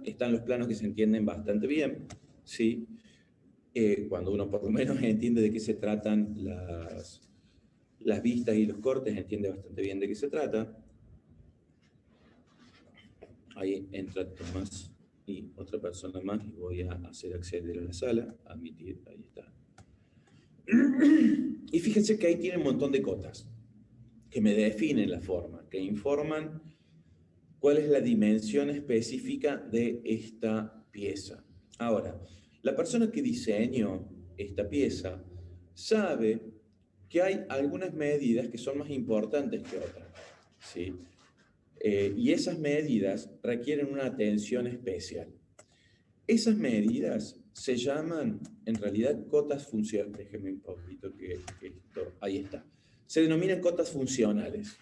están los planos que se entienden bastante bien, ¿sí? Cuando uno por lo menos entiende de qué se tratan las vistas y los cortes, entiende bastante bien de qué se trata. Ahí entra Tomás y otra persona más y voy a hacer acceder a la sala, admitir, ahí está. Y fíjense que ahí tiene un montón de cotas que me definen la forma, que informan cuál es la dimensión específica de esta pieza. Ahora, la persona que diseñó esta pieza sabe que hay algunas medidas que son más importantes que otras, ¿sí? Y esas medidas requieren una atención especial. Esas medidas se llaman, en realidad, cotas funcionales. Déjenme un poquito que esto, ahí está. Se denominan cotas funcionales.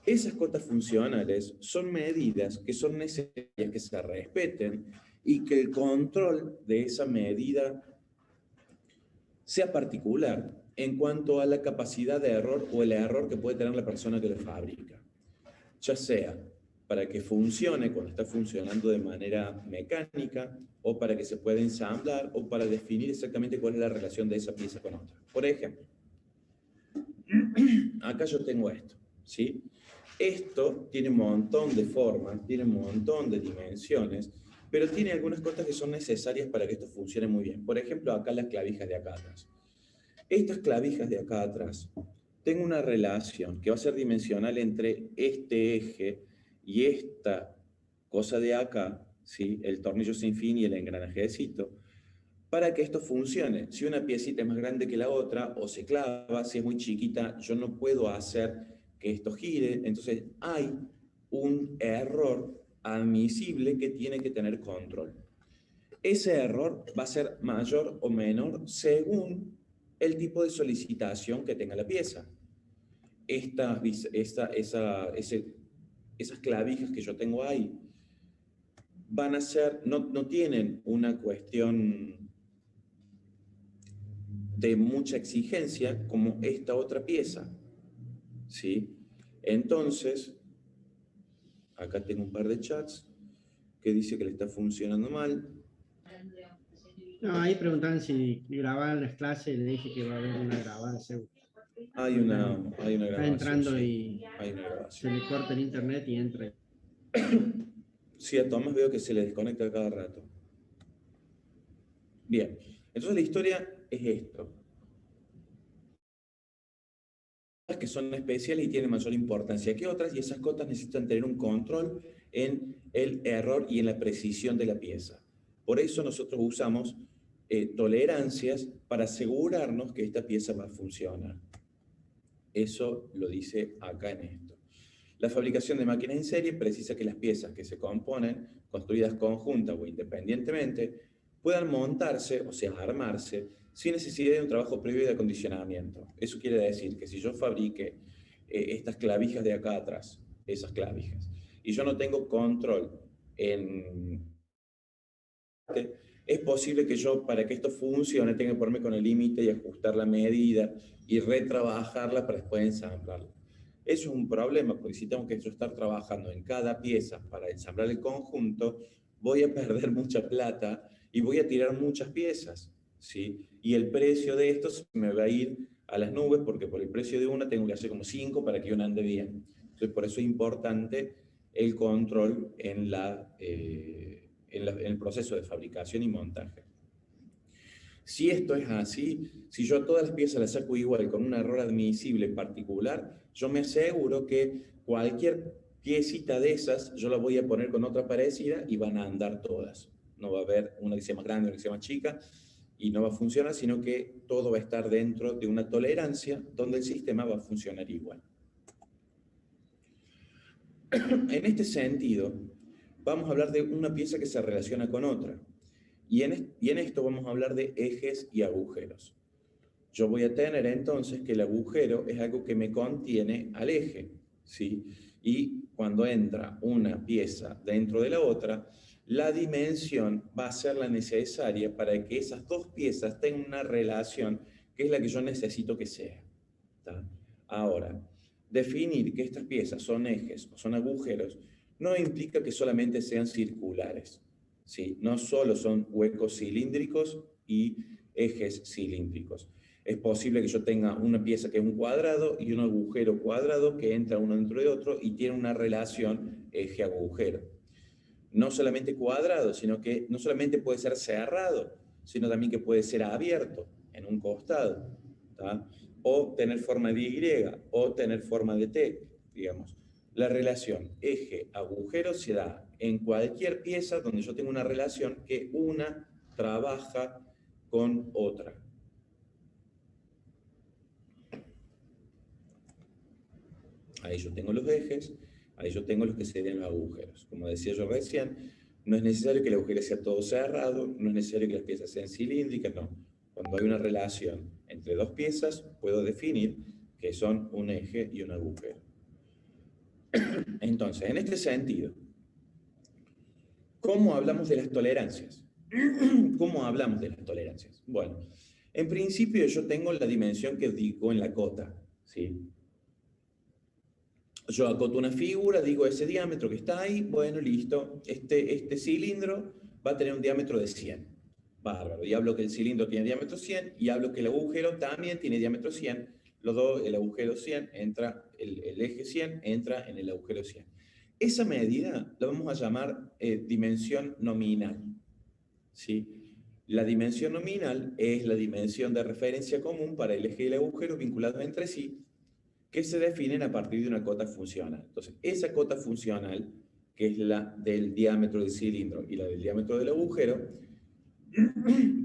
Esas cotas funcionales son medidas que son necesarias que se respeten y que el control de esa medida sea particular en cuanto a la capacidad de error o el error que puede tener la persona que lo fabrica. Ya sea para que funcione cuando está funcionando de manera mecánica, o para que se pueda ensamblar, o para definir exactamente cuál es la relación de esa pieza con otra. Por ejemplo, acá yo tengo esto, ¿sí? Esto tiene un montón de formas, tiene un montón de dimensiones, pero tiene algunas cosas que son necesarias para que esto funcione muy bien. Por ejemplo, acá las clavijas de acá atrás. Estas clavijas de acá atrás, tengo una relación que va a ser dimensional entre este eje y esta cosa de acá, ¿sí? El tornillo sin fin y el engranajecito, para que esto funcione. Si una piecita es más grande que la otra o se clava, si es muy chiquita, yo no puedo hacer que esto gire. Entonces hay un error admisible que tiene que tener control. Ese error va a ser mayor o menor según el tipo de solicitación que tenga la pieza. Esas clavijas que yo tengo ahí van a ser, no tienen una cuestión de mucha exigencia como esta otra pieza, ¿sí? Entonces, acá tengo un par de chats que dice que le está funcionando mal. No, ahí preguntaban si grababan las clases, le dije que va a haber una grabada, seguro. Hay una Está grabación, entrando sí, y hay una se grabación. le corta el internet y entra. Sí, a Tomás veo que se le desconecta cada rato. Bien, entonces la historia es esto. Que son especiales y tienen mayor importancia que otras, y esas cotas necesitan tener un control en el error y en la precisión de la pieza. Por eso nosotros usamos tolerancias para asegurarnos que esta pieza va a funcionar. Eso lo dice acá en esto. La fabricación de máquinas en serie precisa que las piezas que se componen, construidas conjunta o independientemente, puedan montarse, o sea, armarse, sin necesidad de un trabajo previo de acondicionamiento. Eso quiere decir que si yo fabrique estas clavijas de acá atrás, esas clavijas, y yo no tengo control en... Es posible que yo, para que esto funcione, tenga que ponerme con el límite y ajustar la medida y retrabajarla para después ensamblarla. Eso es un problema, porque si tengo que yo estar trabajando en cada pieza para ensamblar el conjunto, voy a perder mucha plata y voy a tirar muchas piezas, ¿sí? Y el precio de esto me va a ir a las nubes, porque por el precio de una tengo que hacer como 5 para que una ande bien. Entonces, por eso es importante el control en en el proceso de fabricación y montaje. Si esto es así, si yo todas las piezas las saco igual con un error admisible particular, yo me aseguro que cualquier piecita de esas yo la voy a poner con otra parecida y van a andar todas. No va a haber una que sea más grande, una que sea más chica y no va a funcionar, sino que todo va a estar dentro de una tolerancia donde el sistema va a funcionar igual. En este sentido, vamos a hablar de una pieza que se relaciona con otra. Y en esto vamos a hablar de ejes y agujeros. Yo voy a tener entonces que el agujero es algo que me contiene al eje, ¿sí? Y cuando entra una pieza dentro de la otra, la dimensión va a ser la necesaria para que esas dos piezas tengan una relación que es la que yo necesito que sea, ¿tá? Ahora, definir que estas piezas son ejes o son agujeros no implica que solamente sean circulares, ¿sí? No solo son huecos cilíndricos y ejes cilíndricos. Es posible que yo tenga una pieza que es un cuadrado y un agujero cuadrado que entra uno dentro de otro y tiene una relación eje-agujero. No solamente cuadrado, sino que no solamente puede ser cerrado, sino también que puede ser abierto en un costado, ¿tá? O tener forma de Y, o tener forma de T, digamos. La relación eje-agujero se da en cualquier pieza donde yo tengo una relación que una trabaja con otra. Ahí yo tengo los ejes, ahí yo tengo los que serían los agujeros. Como decía yo recién, no es necesario que el agujero sea todo cerrado, no es necesario que las piezas sean cilíndricas, no. Cuando hay una relación entre dos piezas, puedo definir que son un eje y un agujero. Entonces, en este sentido, ¿cómo hablamos de las tolerancias? ¿Cómo hablamos de las tolerancias? Bueno, en principio yo tengo la dimensión que digo en la cota, ¿sí? Yo acoto una figura, digo ese diámetro que está ahí, bueno, listo, este cilindro va a tener un diámetro de 100. Bárbaro, y hablo que el cilindro tiene diámetro 100 y hablo que el agujero también tiene diámetro 100. Los dos, el agujero 100 entra, el eje 100 entra en el agujero 100. Esa medida la vamos a llamar dimensión nominal, ¿sí? La dimensión nominal es la dimensión de referencia común para el eje y el agujero vinculados entre sí, que se definen a partir de una cota funcional. Entonces, esa cota funcional, que es la del diámetro del cilindro y la del diámetro del agujero,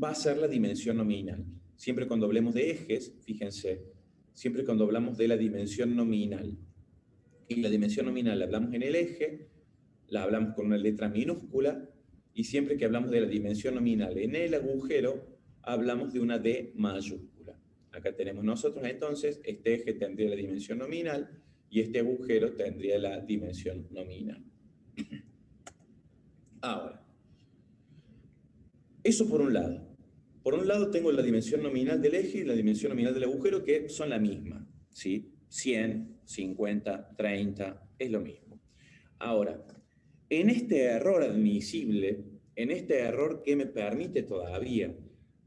va a ser la dimensión nominal. Siempre cuando hablemos de ejes, fíjense, siempre cuando hablamos de la dimensión nominal, y la dimensión nominal la hablamos en el eje, la hablamos con una letra minúscula, y siempre que hablamos de la dimensión nominal en el agujero, hablamos de una D mayúscula. Acá tenemos nosotros entonces, este eje tendría la dimensión nominal y este agujero tendría la dimensión nominal. Ahora, eso por un lado. Por un lado tengo la dimensión nominal del eje y la dimensión nominal del agujero que son la misma, ¿sí? 100, 50, 30, es lo mismo. Ahora, en este error admisible, en este error que me permite todavía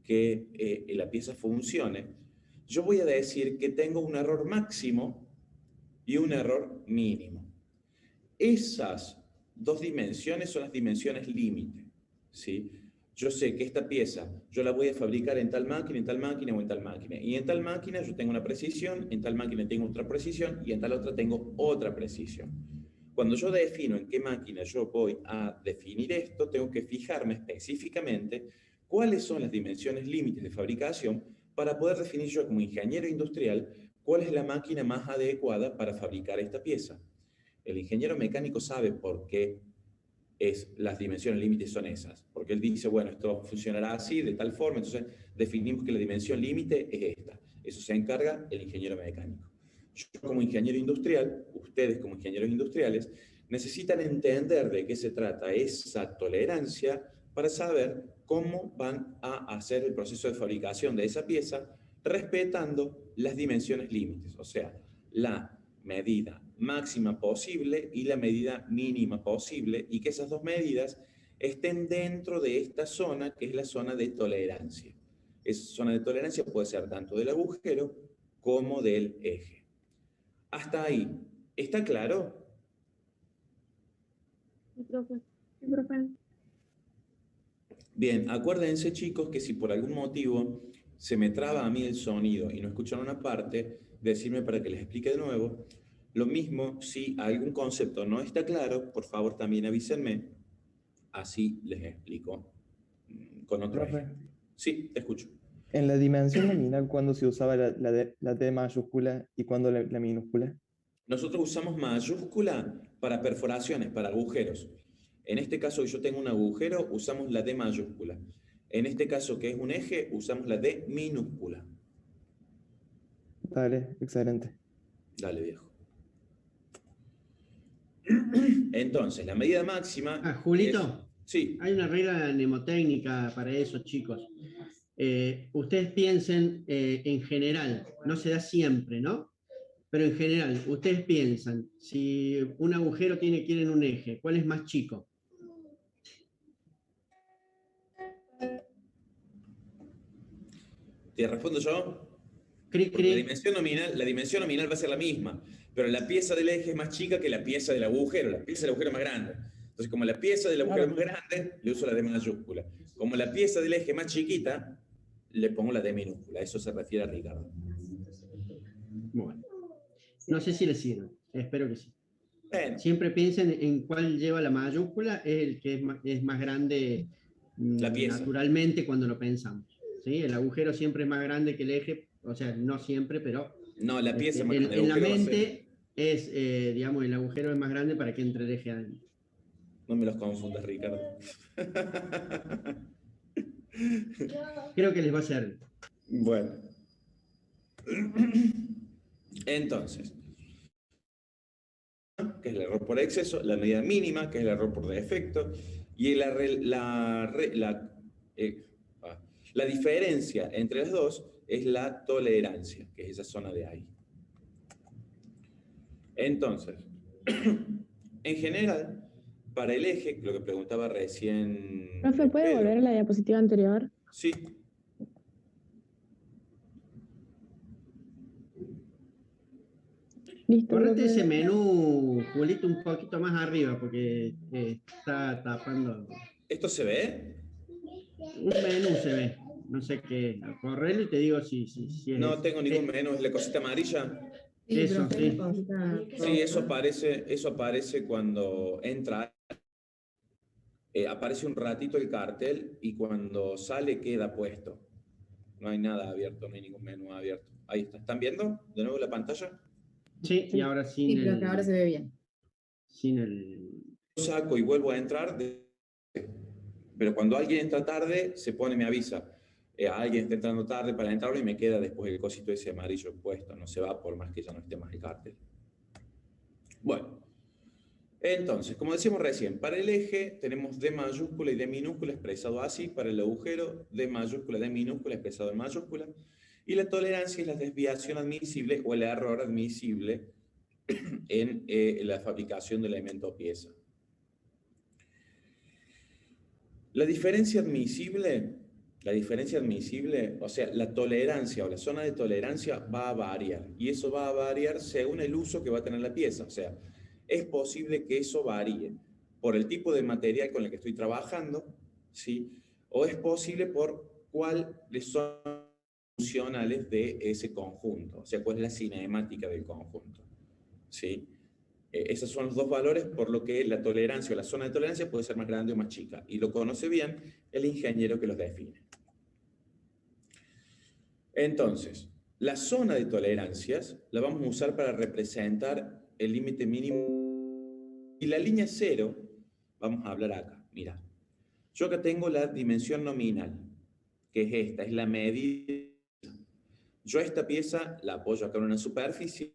que la pieza funcione, yo voy a decir que tengo un error máximo y un error mínimo. Esas dos dimensiones son las dimensiones límite, ¿sí? Yo sé que esta pieza yo la voy a fabricar en tal máquina o en tal máquina. Y en tal máquina yo tengo una precisión, en tal máquina tengo otra precisión y en tal otra tengo otra precisión. Cuando yo defino en qué máquina yo voy a definir esto, tengo que fijarme específicamente cuáles son las dimensiones límites de fabricación para poder definir yo como ingeniero industrial cuál es la máquina más adecuada para fabricar esta pieza. El ingeniero mecánico sabe por qué las dimensiones límites son esas, porque él dice, bueno, esto funcionará así, de tal forma, entonces definimos que la dimensión límite es esta. Eso se encarga el ingeniero mecánico. Yo como ingeniero industrial, ustedes como ingenieros industriales, necesitan entender de qué se trata esa tolerancia para saber cómo van a hacer el proceso de fabricación de esa pieza respetando las dimensiones límites, o sea, la medida máxima posible y la medida mínima posible, y que esas dos medidas estén dentro de esta zona que es la zona de tolerancia. Esa zona de tolerancia puede ser tanto del agujero como del eje. Hasta ahí, ¿está claro? Sí, profe. Sí, profe. Bien, acuérdense chicos que si por algún motivo se me traba a mí el sonido y no escuchan una parte, decirme para que les explique de nuevo. Lo mismo, si algún concepto no está claro, por favor también avísenme, así les explico con otro Profe, ejemplo. Sí, te escucho. en la dimensión nominal, ¿cuándo se usaba la D mayúscula y cuándo la minúscula? Nosotros usamos mayúscula para perforaciones, para agujeros. En este caso yo tengo un agujero, usamos la D mayúscula. En este caso que es un eje, usamos la D minúscula. Dale, excelente. Dale, viejo. Entonces, la medida máxima Julito, sí. hay una regla mnemotécnica para eso, chicos. Ustedes piensen en general, no se da siempre, ¿no? Pero en general, ustedes piensan, si un agujero tiene que ir en un eje, ¿cuál es más chico? ¿Te respondo yo? Cri, Porque cri. la dimensión nominal va a ser la misma, pero la pieza del eje es más chica que la pieza del agujero. La pieza del agujero es más grande. Entonces, como la pieza del agujero es más grande, le uso la D mayúscula. Como la pieza del eje es más chiquita, le pongo la D minúscula. A eso se refiere a Ricardo. Bueno, no sé si les sirve, espero que sí. Bueno, Siempre piensen en cuál lleva la mayúscula, es el que es más grande la pieza. naturalmente cuando lo pensamos. ¿Sí? El agujero siempre es más grande que el eje, o sea, no siempre, pero No, la pieza es más grande. El en la agujero va a ser. mente es, digamos, el agujero es más grande para que entre el eje adentro. No me los confundas, Ricardo. Creo que les va a servir. Bueno. Entonces, que es el error por exceso, la medida mínima, que es el error por defecto, y la diferencia entre las dos es la tolerancia, que es esa zona de ahí. Entonces, en general, para el eje, lo que preguntaba recién... Profe, ¿puede Pedro, volver a la diapositiva anterior? sí. Listo, Correte profe. ese menú, Julito, un poquito más arriba, porque está tapando. ¿Esto se ve? Un menú se ve, no sé qué. Correlo y te digo si es. No tengo ningún menú, es la cosita amarilla. Sí, Eso, profe, sí. la cosita Sí, roja. eso aparece cuando entra. Aparece un ratito el cartel y cuando sale queda puesto. No hay nada abierto, no hay ningún menú abierto. Ahí está. ¿Están viendo de nuevo la pantalla? Sí, y ahora sin Sí, profe, ahora se ve bien. sin el. Saco y vuelvo a entrar, pero cuando alguien entra tarde, se pone, me avisa. Alguien está entrando tarde para entrar y me queda después el cosito ese amarillo puesto. No se va por más que ya no esté más el cartel. Bueno. Entonces, como decíamos recién, para el eje tenemos D mayúscula y D minúscula expresado así, para el agujero D mayúscula, D minúscula expresado en mayúscula, y la tolerancia es la desviación admisible o el error admisible en la fabricación del elemento o pieza. La diferencia admisible, o sea, la tolerancia o la zona de tolerancia va a variar, y eso va a variar según el uso que va a tener la pieza, o sea, es posible que eso varíe por el tipo de material con el que estoy trabajando, ¿sí? O es posible por cuáles son funcionales de ese conjunto, o sea, cuál es la cinemática del conjunto, ¿sí? Esos son los dos valores por lo que la tolerancia o la zona de tolerancia puede ser más grande o más chica, y lo conoce bien el ingeniero que los define. Entonces, la zona de tolerancias la vamos a usar para representar el límite mínimo. Y la línea cero, vamos a hablar acá, mira. Yo acá tengo la dimensión nominal, que es esta, es la medida. Yo esta pieza la apoyo acá en una superficie.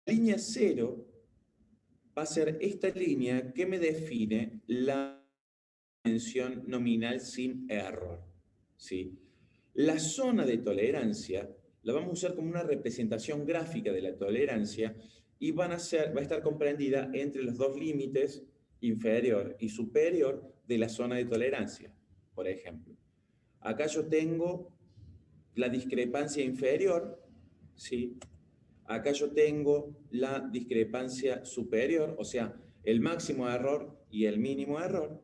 La línea cero va a ser esta línea que me define la dimensión nominal sin error, ¿sí? La zona de tolerancia la vamos a usar como una representación gráfica de la tolerancia y va a estar comprendida entre los dos límites inferior y superior de la zona de tolerancia. Por ejemplo, acá yo tengo la discrepancia inferior, ¿sí? Acá yo tengo la discrepancia superior, o sea, el máximo error y el mínimo error.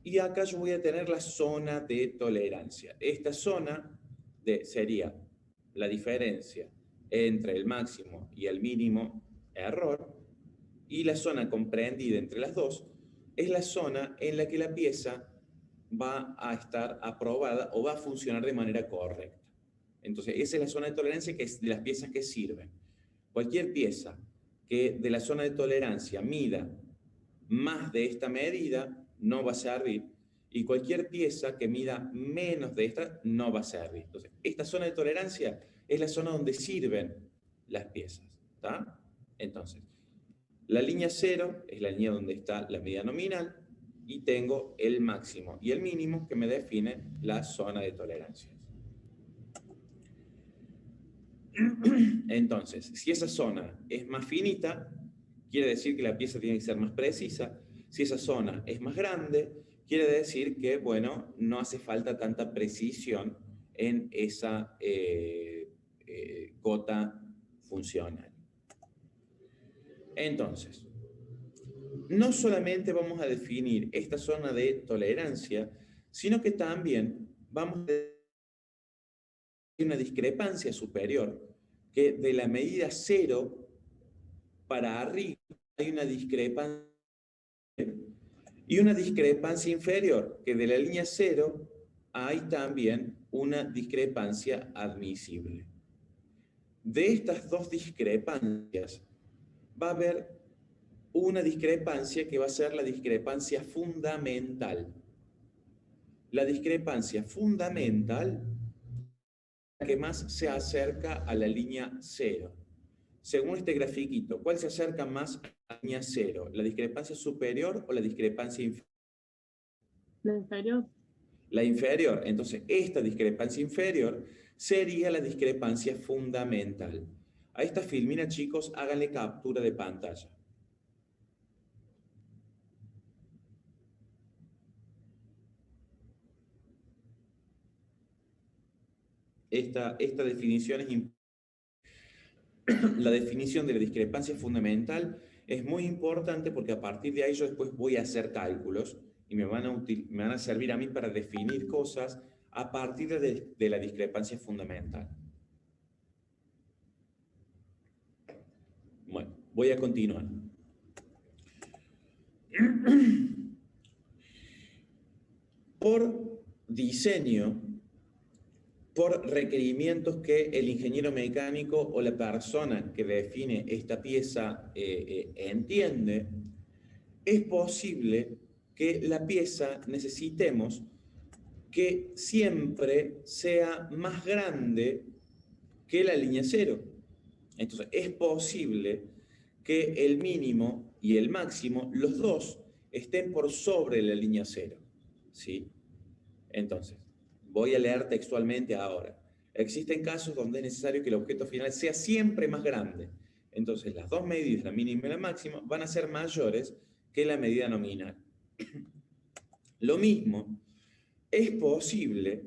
Y acá yo voy a tener la zona de tolerancia. Esta zona sería la diferencia entre el máximo y el mínimo error, y la zona comprendida entre las dos es la zona en la que la pieza va a estar aprobada o va a funcionar de manera correcta. Entonces, esa es la zona de tolerancia que es de las piezas que sirven. Cualquier pieza que de la zona de tolerancia mida más de esta medida no va a servir, y cualquier pieza que mida menos de esta no va a servir. Entonces, esta zona de tolerancia es la zona donde sirven las piezas, ¿está? Entonces, la línea cero es la línea donde está la medida nominal y tengo el máximo y el mínimo que me definen la zona de tolerancia. Entonces, si esa zona es más finita, quiere decir que la pieza tiene que ser más precisa. Si esa zona es más grande, quiere decir que, bueno, no hace falta tanta precisión en esa cota funcional. Entonces, no solamente vamos a definir esta zona de tolerancia, sino que también vamos a definir una discrepancia superior, que de la medida 0 para arriba hay una discrepancia, y una discrepancia inferior, que de la línea 0 hay también una discrepancia admisible. De estas dos discrepancias va a haber una discrepancia que va a ser la discrepancia fundamental. La discrepancia fundamental es la que más se acerca a la línea 0. Según este grafiquito, ¿cuál se acerca más a la línea 0? ¿La discrepancia superior o la discrepancia inferior? La inferior. La inferior. Entonces, esta discrepancia inferior sería la discrepancia fundamental. A esta filmina, chicos, háganle captura de pantalla. Esta definición es importante. La definición de la discrepancia fundamental es muy importante porque a partir de ahí yo después voy a hacer cálculos y me van a servir a mí para definir cosas a partir de la discrepancia fundamental. Bueno, voy a continuar. Por diseño, por requerimientos que el ingeniero mecánico o la persona que define esta pieza entiende, es posible que la pieza necesitemos que siempre sea más grande que la línea 0. Entonces, es posible que el mínimo y el máximo, los dos, estén por sobre la línea 0. ¿Sí? Entonces, voy a leer textualmente ahora. Existen casos donde es necesario que el objeto final sea siempre más grande. Entonces, las dos medidas, la mínima y la máxima, van a ser mayores que la medida nominal. Lo mismo, es posible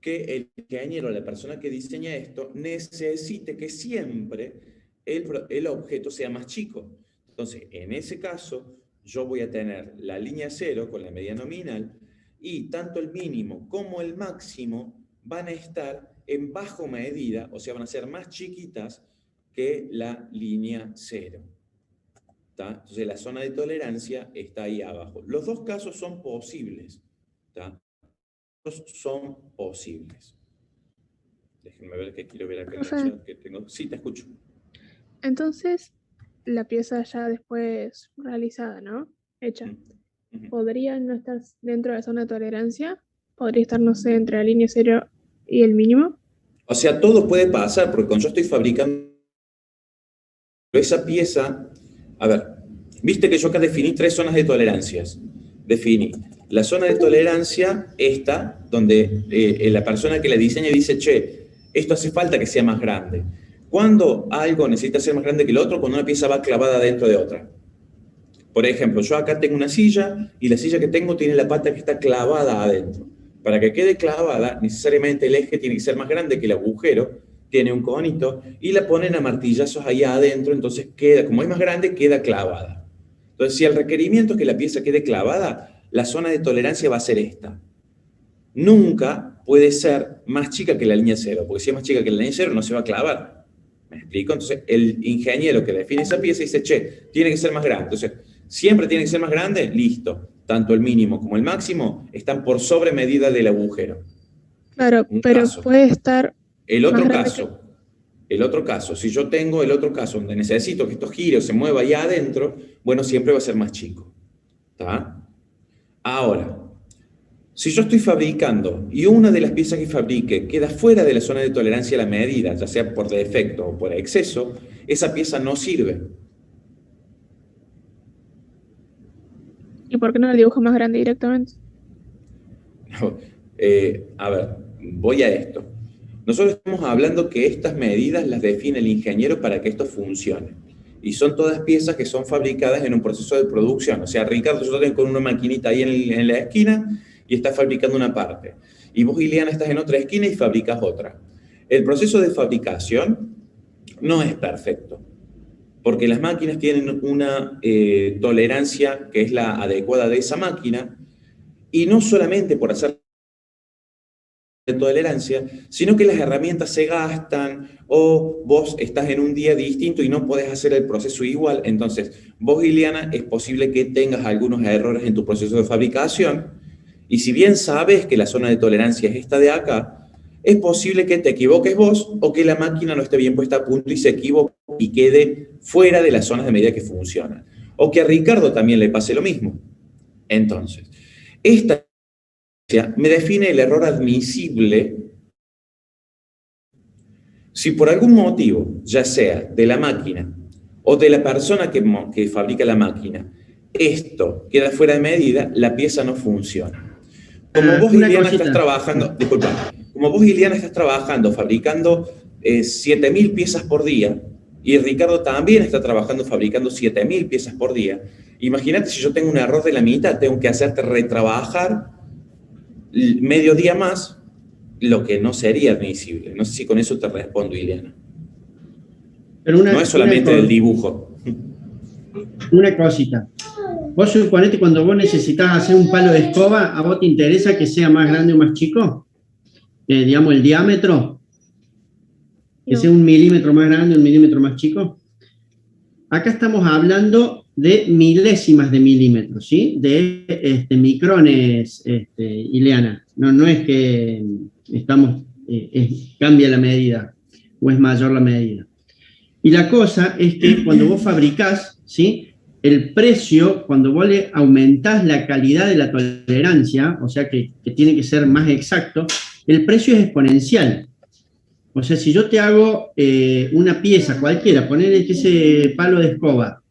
que el ingeniero, la persona que diseña esto, necesite que siempre el objeto sea más chico. Entonces, en ese caso, yo voy a tener la línea 0 con la medida nominal y tanto el mínimo como el máximo van a estar en bajo medida, o sea, van a ser más chiquitas que la línea 0. ¿Tá? Entonces, la zona de tolerancia está ahí abajo. Los dos casos son posibles. ¿Tá? Son posibles. Déjenme ver que quiero ver acá en el Profe. chat que tengo. Sí, te escucho. Entonces, la pieza ya después realizada, ¿no? Hecha. ¿Podría no estar dentro de la zona de tolerancia? ¿Podría estar, no sé, entre la línea 0 y el mínimo? O sea, todo puede pasar, porque cuando yo estoy fabricando esa pieza, a ver, viste que yo acá definí 3 zonas de tolerancias. Definí la zona de tolerancia, esta, donde la persona que la diseña dice, che, esto hace falta que sea más grande. ¿Cuándo algo necesita ser más grande que el otro? Cuando una pieza va clavada dentro de otra. Por ejemplo, yo acá tengo una silla y la silla que tengo tiene la pata que está clavada adentro. Para que quede clavada, necesariamente el eje tiene que ser más grande que el agujero, tiene un conito, y la ponen a martillazos ahí adentro, entonces queda, como es más grande, queda clavada. Entonces, si el requerimiento es que la pieza quede clavada, la zona de tolerancia va a ser esta. Nunca puede ser más chica que la línea 0, porque si es más chica que la línea 0 no se va a clavar. ¿Me explico? Entonces, el ingeniero que define esa pieza dice, che, tiene que ser más grande. Entonces, siempre tiene que ser más grande, listo. Tanto el mínimo como el máximo están por sobre medida del agujero. Claro, Un pero caso. puede estar El más otro grande caso, si yo tengo el otro caso donde necesito que estos giros se muevan allá adentro, bueno, siempre va a ser más chico. ¿Está? Ahora, si yo estoy fabricando y una de las piezas que fabrique queda fuera de la zona de tolerancia a la medida, ya sea por defecto o por exceso, esa pieza no sirve. ¿Y por qué no lo dibujo más grande directamente? A ver, voy a esto. Nosotros estamos hablando que estas medidas las define el ingeniero para que esto funcione. Y son todas piezas que son fabricadas en un proceso de producción. O sea, Ricardo, yo tengo con una maquinita ahí en la esquina y está fabricando una parte. Y vos, Ileana, estás en otra esquina y fabricas otra. El proceso de fabricación no es perfecto, porque las máquinas tienen una tolerancia que es la adecuada de esa máquina, y no solamente por hacer de tolerancia, sino que las herramientas se gastan o vos estás en un día distinto y no podés hacer el proceso igual. Entonces, vos, Ileana, es posible que tengas algunos errores en tu proceso de fabricación, y si bien sabes que la zona de tolerancia es esta de acá, es posible que te equivoques vos o que la máquina no esté bien puesta a punto y se equivoque y quede fuera de las zonas de medida que funcionan. O que a Ricardo también le pase lo mismo. Entonces, esta me define el error admisible si por algún motivo, ya sea de la máquina o de la persona que fabrica la máquina, esto queda fuera de medida, la pieza no funciona. Como vos, Ileana, estás trabajando, disculpa, como vos, Ileana, estás trabajando, fabricando 7.000 piezas por día, y Ricardo también está trabajando, fabricando 7.000 piezas por día, imagínate si yo tengo un error de la mitad, tengo que hacerte retrabajar medio día más, lo que no sería admisible. No sé si con eso te respondo, Ileana. Pero no es solamente el dibujo. Una cosita. Vos suponete cuando vos necesitas hacer un palo de escoba, ¿a vos te interesa que sea más grande o más chico? Digamos, el diámetro. Que sea 1 milímetro más grande o 1 milímetro más chico. Acá estamos hablando de milésimas de milímetros, ¿sí? De micrones, Ileana. No es que estamos, cambia la medida o es mayor la medida. Y la cosa es que cuando vos fabricás, ¿sí? El precio, cuando vos le aumentás la calidad de la tolerancia, o sea que tiene que ser más exacto, el precio es exponencial. O sea, si yo te hago una pieza cualquiera, ponerle que ese palo de escoba,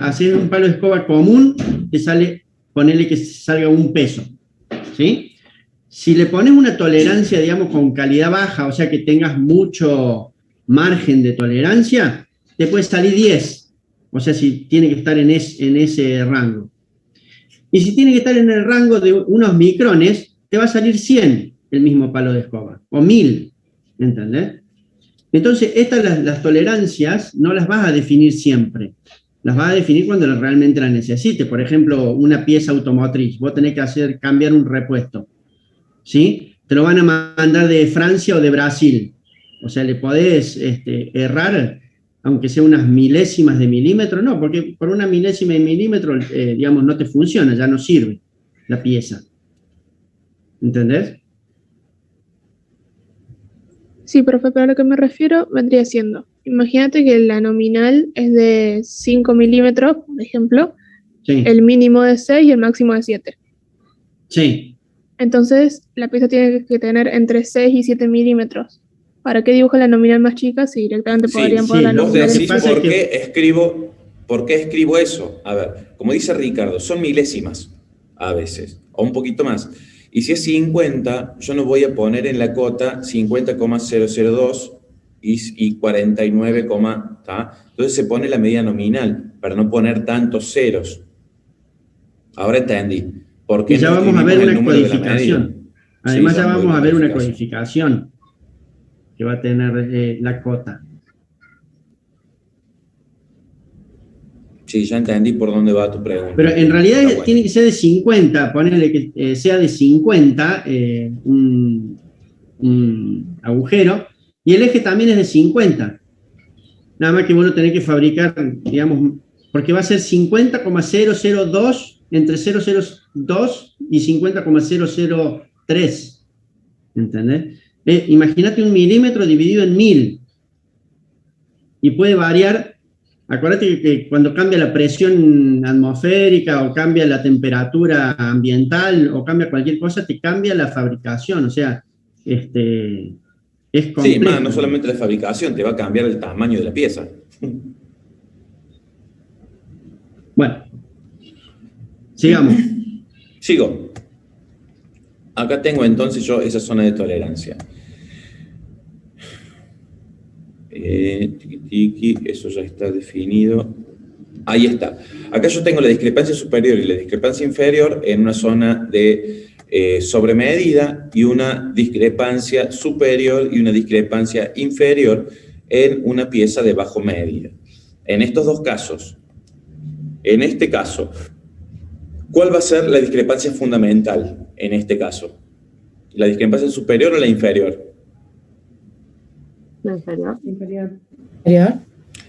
hacer un palo de escoba común, te sale, ponerle que salga $1, ¿sí? Si le pones una tolerancia, digamos, con calidad baja, o sea que tengas mucho margen de tolerancia, te puede salir 10. O sea, si tiene que estar en ese rango. Y si tiene que estar en el rango de unos micrones, te va a salir 100 el mismo palo de escoba, o 1000, ¿entendés? Entonces, las tolerancias no las vas a definir siempre. Las vas a definir cuando realmente las necesites. Por ejemplo, una pieza automotriz, vos tenés que cambiar un repuesto, ¿sí? Te lo van a mandar de Francia o de Brasil. O sea, le podés errar, aunque sea unas milésimas de milímetro, no, porque por una milésima de milímetro, digamos, no te funciona, ya no sirve la pieza. ¿Entendés? Sí, profe, pero a lo que me refiero vendría siendo, imagínate que la nominal es de 5 milímetros, por ejemplo, sí. El mínimo de 6 y el máximo de 7. Sí. Entonces, la pieza tiene que tener entre 6 y 7 milímetros. ¿Para qué dibujo la nominal más chica si directamente podrían poner la vos nominal? decís por qué escribo eso. A ver, como dice Ricardo, son milésimas a veces, o un poquito más. Y si es 50, yo no voy a poner en la cota 50,002 y 49, entonces se pone la medida nominal, para no poner tantos ceros. Ahora entendí. ¿Por qué y ya no vamos a ver el una número de la medida? codificación. Además, Sí, ya vamos a ver una codificación que va a tener la cota. Sí, ya entendí por dónde va tu pregunta. Pero en realidad tiene que ser de 50, ponerle que sea de 50 un agujero, y el eje también es de 50. Nada más que vos lo tenés que fabricar, digamos, porque va a ser 50,002 entre 002 y 50,003. ¿Entendés? Imagínate 1 milímetro dividido en 1000. Y puede variar. Acuérdate que cuando cambia la presión atmosférica o cambia la temperatura ambiental o cambia cualquier cosa, te cambia la fabricación. O sea, es complejo. Sí, más, no solamente la fabricación, te va a cambiar el tamaño de la pieza. Bueno, sigamos. Sigo. Acá tengo entonces yo esa zona de tolerancia. Tiki, tiki, eso ya está definido. Ahí está. Acá yo tengo la discrepancia superior y la discrepancia inferior en una zona de sobremedida y una discrepancia superior y una discrepancia inferior en una pieza de bajo medida. En estos dos casos, en este caso, ¿cuál va a ser la discrepancia fundamental en este caso? ¿La discrepancia superior o la inferior? La inferior. Inferior.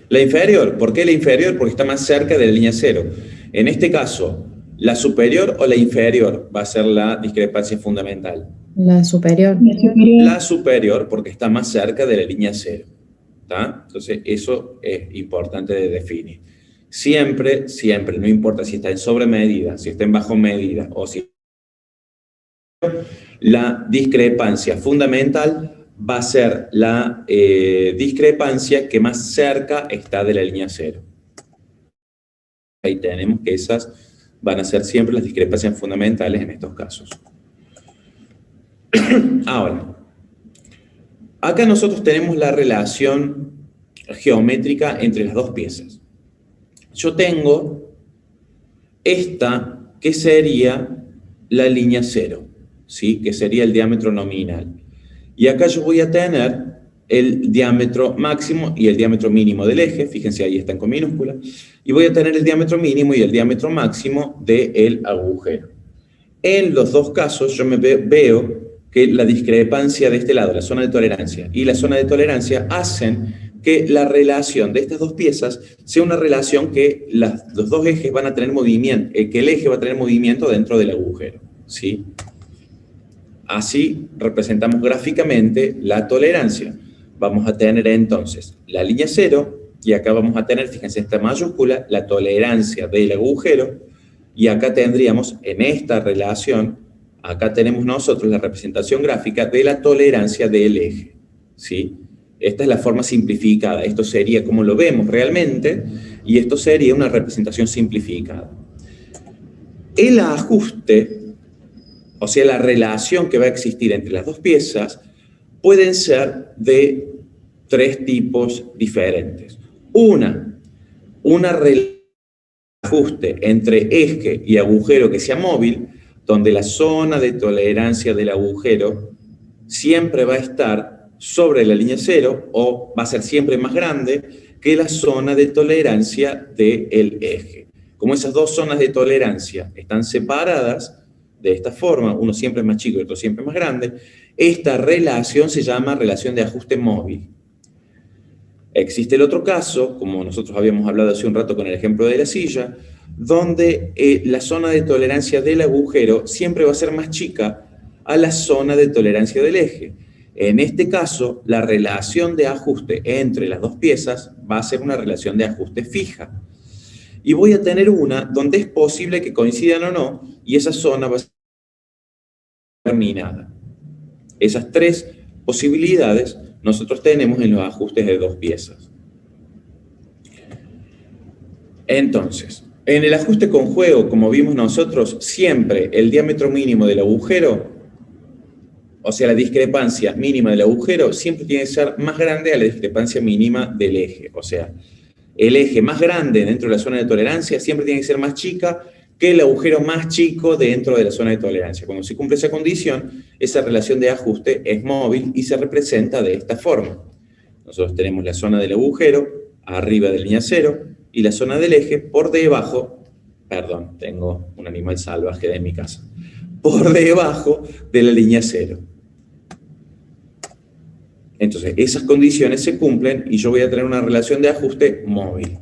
La inferior. ¿Por qué la inferior? Porque está más cerca de la línea cero. En este caso, ¿la superior o la inferior va a ser la discrepancia fundamental? La superior. La superior, porque está más cerca de la línea cero. ¿Tá? Entonces, eso es importante de definir. Siempre, siempre, no importa si está en sobremedida, si está en bajo medida o si... La discrepancia fundamental va a ser la discrepancia que más cerca está de la línea cero. Ahí tenemos que esas van a ser siempre las discrepancias fundamentales en estos casos. Ahora, acá nosotros tenemos la relación geométrica entre las dos piezas. Yo tengo esta que sería la línea cero, ¿sí? Que sería el diámetro nominal. Y acá yo voy a tener el diámetro máximo y el diámetro mínimo del eje, fíjense ahí están con minúscula, y voy a tener el diámetro mínimo y el diámetro máximo del agujero. En los dos casos yo veo que la discrepancia de este lado, la zona de tolerancia y la zona de tolerancia, hacen que la relación de estas dos piezas sea una relación que los dos ejes van a tener movimiento, que el eje va a tener movimiento dentro del agujero, ¿sí? Así representamos gráficamente la tolerancia. Vamos a tener entonces la línea cero, y acá vamos a tener, fíjense, esta mayúscula, la tolerancia del agujero, y acá tendríamos en esta relación, acá tenemos nosotros la representación gráfica de la tolerancia del eje, ¿sí? Esta es la forma simplificada, esto sería como lo vemos realmente, y esto sería una representación simplificada. El ajuste, o sea, la relación que va a existir entre las dos piezas, pueden ser de tres tipos diferentes. Una relación de ajuste entre eje y agujero que sea móvil, donde la zona de tolerancia del agujero siempre va a estar sobre la línea cero o va a ser siempre más grande que la zona de tolerancia del eje. Como esas dos zonas de tolerancia están separadas de esta forma, uno siempre es más chico y otro siempre es más grande, esta relación se llama relación de ajuste móvil. Existe el otro caso, como nosotros habíamos hablado hace un rato con el ejemplo de la silla, donde la zona de tolerancia del agujero siempre va a ser más chica a la zona de tolerancia del eje. En este caso, la relación de ajuste entre las dos piezas va a ser una relación de ajuste fija. Y voy a tener una donde es posible que coincidan o no, y esa zona va a ser determinada. Esas tres posibilidades nosotros tenemos en los ajustes de dos piezas. Entonces, en el ajuste con juego, como vimos nosotros, siempre el diámetro mínimo del agujero, o sea, la discrepancia mínima del agujero, siempre tiene que ser más grande a la discrepancia mínima del eje. O sea, el eje más grande dentro de la zona de tolerancia siempre tiene que ser más chica que el agujero más chico dentro de la zona de tolerancia. Cuando se cumple esa condición, esa relación de ajuste es móvil y se representa de esta forma. Nosotros tenemos la zona del agujero arriba de la línea cero y la zona del eje por debajo, perdón, tengo un animal salvaje de mi casa, por debajo de la línea cero. Entonces, esas condiciones se cumplen y yo voy a tener una relación de ajuste móvil.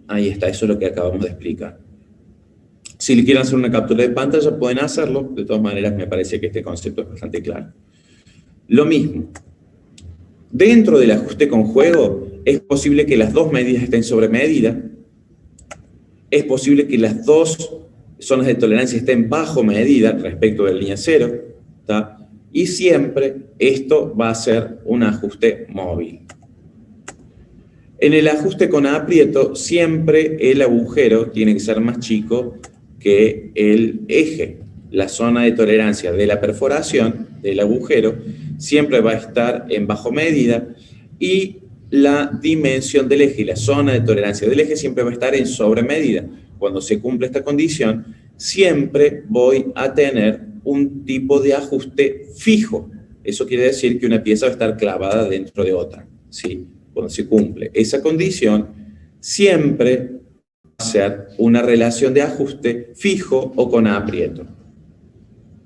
Ahí está, eso es lo que acabamos de explicar. Si le quieren hacer una captura de pantalla, pueden hacerlo. De todas maneras, me parece que este concepto es bastante claro. Lo mismo. Dentro del ajuste con juego, es posible que las dos medidas estén sobre medida. Es posible que las dos zonas de tolerancia estén bajo medida respecto de la línea cero, ¿tá? Y siempre esto va a ser un ajuste móvil. En el ajuste con aprieto, siempre el agujero tiene que ser más chico que el eje. La zona de tolerancia de la perforación del agujero siempre va a estar en bajo medida y la dimensión del eje y la zona de tolerancia del eje siempre va a estar en sobremedida. Cuando se cumple esta condición, siempre voy a tener un tipo de ajuste fijo. Eso quiere decir que una pieza va a estar clavada dentro de otra, ¿sí? Cuando se cumple esa condición, siempre va a ser una relación de ajuste fijo o con aprieto.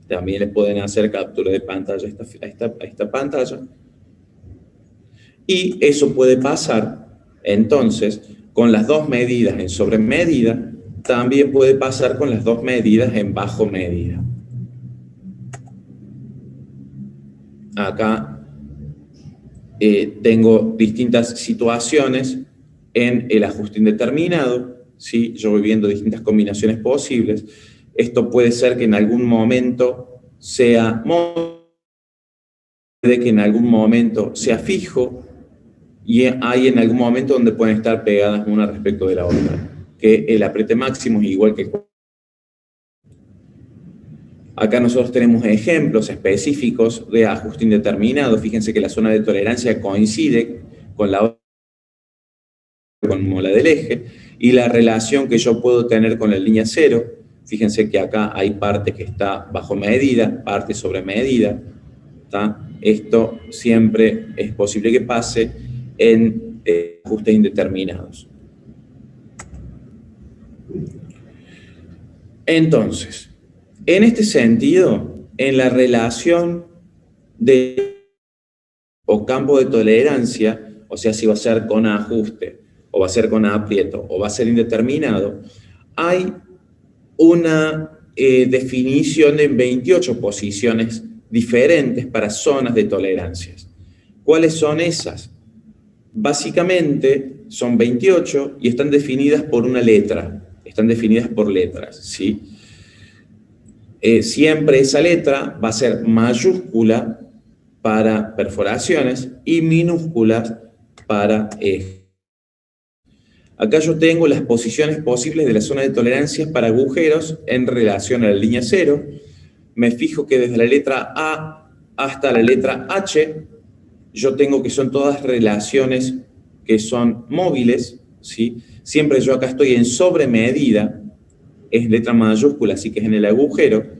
También le pueden hacer captura de pantalla a esta pantalla. Y eso puede pasar, entonces, con las dos medidas en sobremedida, también puede pasar con las dos medidas en bajo medida. Acá tengo distintas situaciones en el ajuste indeterminado, ¿sí? Yo voy viendo distintas combinaciones posibles. Esto puede ser que en algún momento sea móvil, puede que en algún momento sea fijo, y hay en algún momento donde pueden estar pegadas una respecto de la otra, que el apriete máximo es igual que el... Acá nosotros tenemos ejemplos específicos de ajuste indeterminado. Fíjense que la zona de tolerancia coincide con la del eje, y la relación que yo puedo tener con la línea cero. Fíjense que acá hay parte que está bajo medida, parte sobre medida, ¿tá? Esto siempre es posible que pase en ajustes indeterminados. Entonces, en este sentido, en la relación de o campo de tolerancia, o sea, si va a ser con ajuste, o va a ser con aprieto, o va a ser indeterminado, hay una definición en 28 posiciones diferentes para zonas de tolerancias. ¿Cuáles son esas? Básicamente son 28 y están definidas por una letra, están definidas por letras, ¿sí? Siempre esa letra va a ser mayúscula para perforaciones y minúsculas para ejes. Acá yo tengo las posiciones posibles de la zona de tolerancia para agujeros en relación a la línea cero. Me fijo que desde la letra A hasta la letra H, yo tengo que son todas relaciones que son móviles, ¿sí? Siempre yo acá estoy en sobremedida, es letra mayúscula, así que es en el agujero.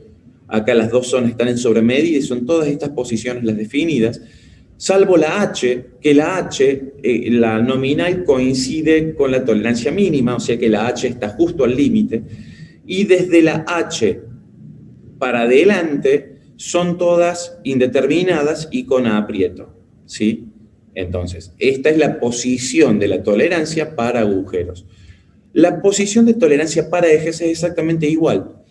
Acá las dos zonas están en sobremedida y son todas estas posiciones las definidas, salvo la H, que la H, la nominal coincide con la tolerancia mínima, o sea que la H está justo al límite, y desde la H para adelante son todas indeterminadas y con aprieto, ¿sí? Entonces, esta es la posición de la tolerancia para agujeros. La posición de tolerancia para ejes es exactamente igual,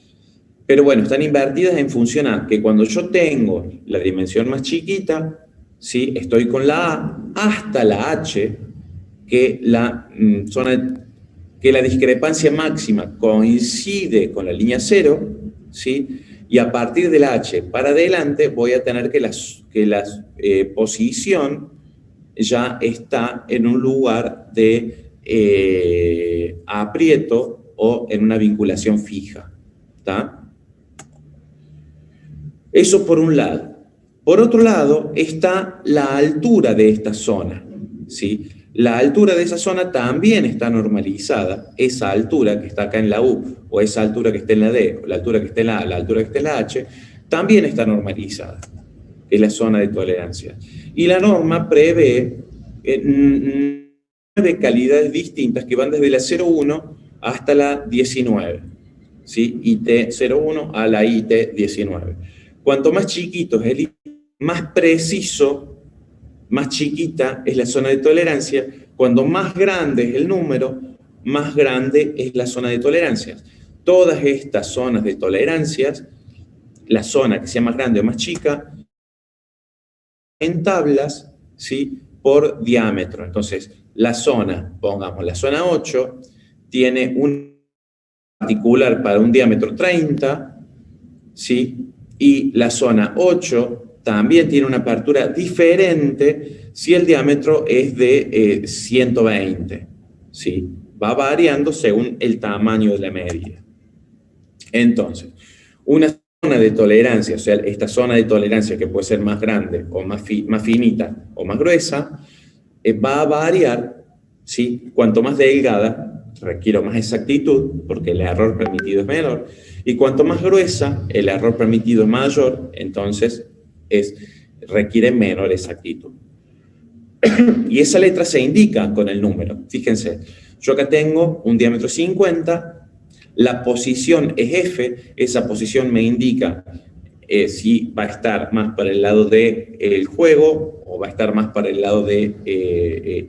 pero bueno, están invertidas en función a que cuando yo tengo la dimensión más chiquita, ¿sí? Estoy con la A hasta la H, que la discrepancia máxima coincide con la línea cero, ¿sí? Y a partir de la H para adelante voy a tener que la posición ya está en un lugar de aprieto o en una vinculación fija, ¿tá? Eso por un lado. Por otro lado está la altura de esta zona, ¿sí? La altura de esa zona también está normalizada. Esa altura que está acá en la U, o esa altura que está en la D, o la altura que está en la A, la altura que está en la H, también está normalizada, que es la zona de tolerancia. Y la norma prevé 9 calidades distintas que van desde la 0,1 hasta la 19, ¿sí? IT01 a la IT19. Cuanto más chiquito es el IT, más preciso, más chiquita es la zona de tolerancia. Cuando más grande es el número, más grande es la zona de tolerancias. Todas estas zonas de tolerancias, la zona que sea más grande o más chica, en tablas, ¿sí? Por diámetro. Entonces, la zona, pongamos la zona 8, tiene un particular para un diámetro 30, ¿sí? Y la zona 8 también tiene una apertura diferente si el diámetro es de 120, ¿sí? Va variando según el tamaño de la medida. Entonces, una zona zona de tolerancia, o sea, esta zona de tolerancia que puede ser más grande o más finita o más gruesa, va a variar, ¿sí? Cuanto más delgada, requiero más exactitud, porque el error permitido es menor, y cuanto más gruesa, el error permitido es mayor, entonces requiere menor exactitud. Y esa letra se indica con el número. Fíjense, yo acá tengo un diámetro 50, la posición es F, esa posición me indica si va a estar más para el lado del juego o va a estar más para el lado de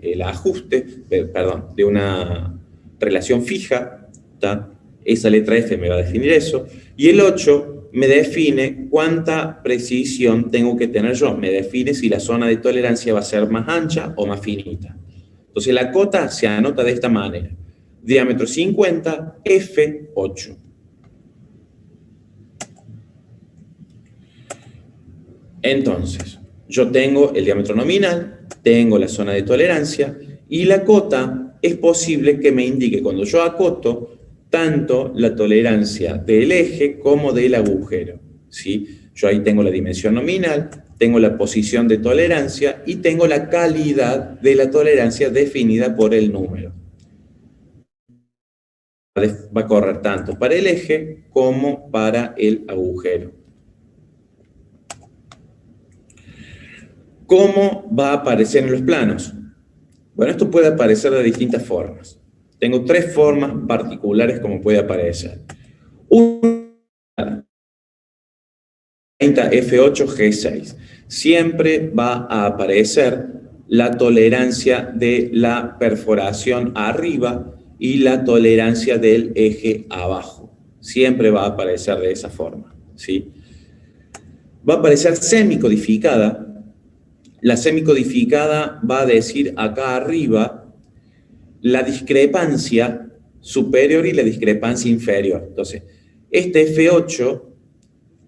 el ajuste, perdón, de una relación fija, ¿tá? Esa letra F me va a definir eso, y el 8 me define cuánta precisión tengo que tener yo, me define si la zona de tolerancia va a ser más ancha o más finita. Entonces la cota se anota de esta manera: diámetro 50, F8. Entonces, yo tengo el diámetro nominal, tengo la zona de tolerancia, y la cota es posible que me indique, cuando yo acoto, tanto la tolerancia del eje como del agujero, ¿sí? Yo ahí tengo la dimensión nominal, tengo la posición de tolerancia y tengo la calidad de la tolerancia definida por el número. Va a correr tanto para el eje como para el agujero. ¿Cómo va a aparecer en los planos? Bueno, esto puede aparecer de distintas formas. Tengo tres formas particulares como puede aparecer. Una, 30 F8 G6. Siempre va a aparecer la tolerancia de la perforación arriba y la tolerancia del eje abajo. Siempre va a aparecer de esa forma, ¿sí? Va a aparecer semicodificada. La semicodificada va a decir acá arriba la discrepancia superior y la discrepancia inferior. Entonces, este F8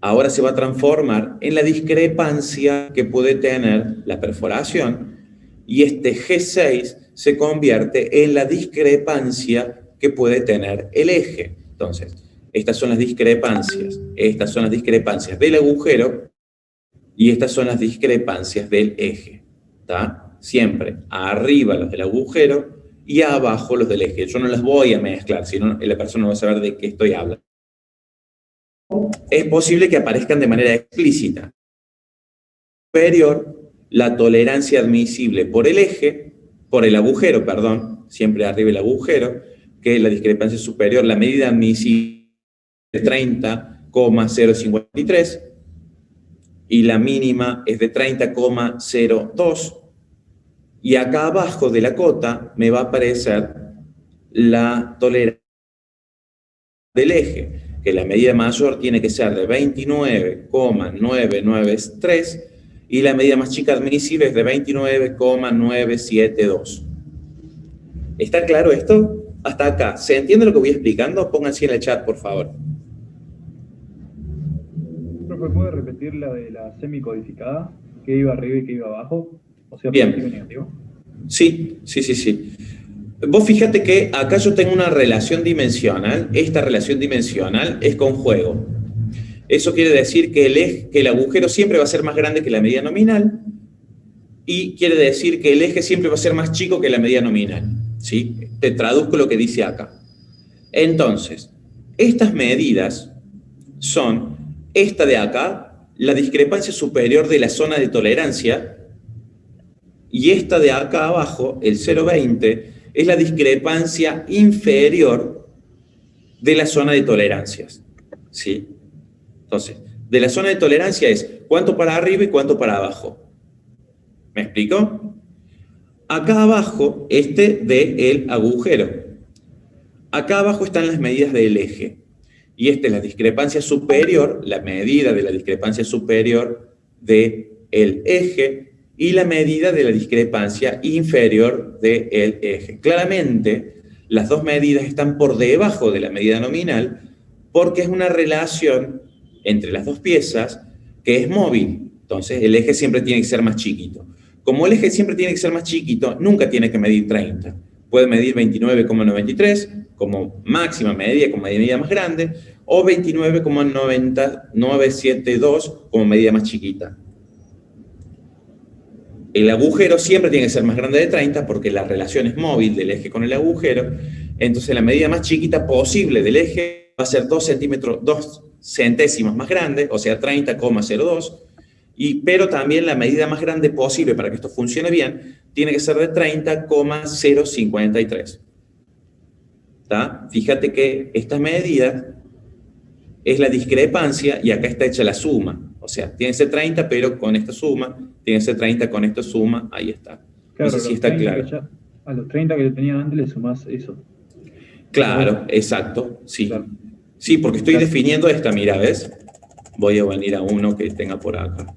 ahora se va a transformar en la discrepancia que puede tener la perforación, y este G6 se convierte en la discrepancia que puede tener el eje. Entonces, estas son las discrepancias del agujero, y estas son las discrepancias del eje, ¿tá? Siempre arriba los del agujero y abajo los del eje. Yo no las voy a mezclar, si no la persona no va a saber de qué estoy hablando. Es posible que aparezcan de manera explícita. Superior, la tolerancia admisible por el eje, por el agujero, perdón, siempre arriba el agujero, que es la discrepancia superior, la medida admisible de 30,053, y la mínima es de 30,02, y acá abajo de la cota me va a aparecer la tolerancia del eje, que la medida mayor tiene que ser de 29,993 y la medida más chica admisible es de 29,972. ¿Está claro esto? Hasta acá. ¿Se entiende lo que voy explicando? Pónganse en el chat, por favor. ¿Puede repetir la de la semicodificada? ¿Qué iba arriba y qué iba abajo? O sea, bien. Positivo y negativo. Sí. Vos fíjate que acá yo tengo una relación dimensional. Esta relación dimensional es con juego. Eso quiere decir que el agujero siempre va a ser más grande que la medida nominal, y quiere decir que el eje siempre va a ser más chico que la medida nominal, ¿sí? Te traduzco lo que dice acá. Entonces, estas medidas son esta de acá, la discrepancia superior de la zona de tolerancia, y esta de acá abajo, el 0,20, es la discrepancia inferior de la zona de tolerancias, ¿sí? Entonces, de la zona de tolerancia es cuánto para arriba y cuánto para abajo. ¿Me explico? Acá abajo, del agujero. Acá abajo están las medidas del eje. Y esta es la discrepancia superior, la medida de la discrepancia superior del eje, y la medida de la discrepancia inferior del eje. Claramente, las dos medidas están por debajo de la medida nominal, porque es una relación entre las dos piezas que es móvil. Entonces, el eje siempre tiene que ser más chiquito. Como el eje siempre tiene que ser más chiquito, nunca tiene que medir 30. Puede medir 29,93 como máxima medida, como medida más grande, o 29,972 como medida más chiquita. El agujero siempre tiene que ser más grande de 30 porque la relación es móvil del eje con el agujero. Entonces la medida más chiquita posible del eje va a ser 2 centésimas más grande, o sea 30,02. Pero también la medida más grande posible para que esto funcione bien tiene que ser de 30,053. ¿Está? Fíjate que esta medida es la discrepancia y acá está hecha la suma. O sea, tiene que ser 30, pero con esta suma, tiene que ser 30 con esta suma, ahí está. Claro, no sé si está claro. A los 30 que tenía antes le sumás eso. Claro, exacto, sí. Claro. Sí, porque estoy definiendo esta, mira, ¿ves? Voy a venir a uno que tenga por acá.